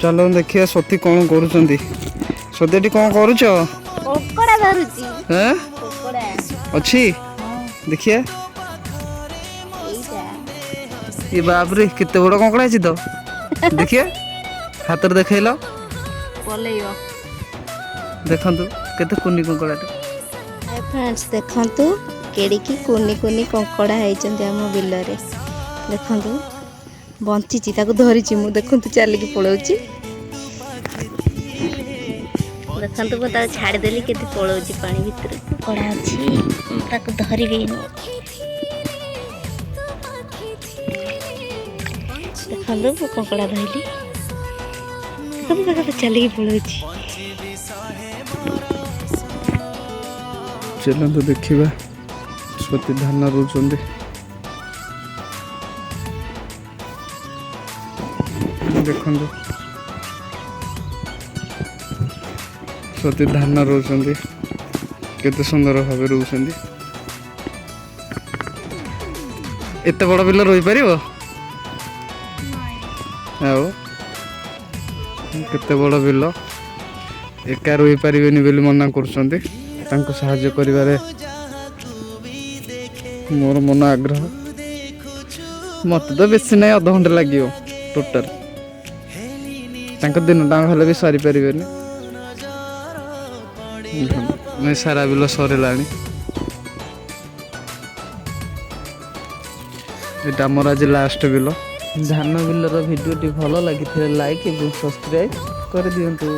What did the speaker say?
चलो देखिए सती कौन करुँच सती कौन करुच कोकड़ा धरुची हैं कोकड़ा अच्छी देखिए एइटा ये बाप रे केते बड़ कंकड़ा है तो देखिए हाथ देखल पलेइयो देखु केते कुनी कंकड़ाटे हाय फ्रेंड्स देखंतु केड़ी की कुनी कुनी कंकड़ा हैचंती हम बिल रे देखंतु बंची ताको धरिची मु देखंतु चली की पळौची देखंतु को ता छाड़ देली केते पळौची पानी भीतर कंकड़ा अछि ताको धरि गई देखंतु को कंकड़ा धइली देखंतु ताको चली की पळौची चलते देखा सती धान रोचंद देखु सती धान रोचंद केते सुंदर भाव रोचंद एत बड़ बिल रही पार केते बड़ बिल एका रही पारे बोली मना कर करिबारे मोर मन आग्रह मत तो बेसी ना अध घंटे लगे टोटाल दिन टाँग हेल्ले भी सारी पारे नहीं सारा बिल सरला ये आमर आज लास्ट बिल धान बिलर भिडियो भल लगी लाइक और सब्सक्राइब कर दिंतु।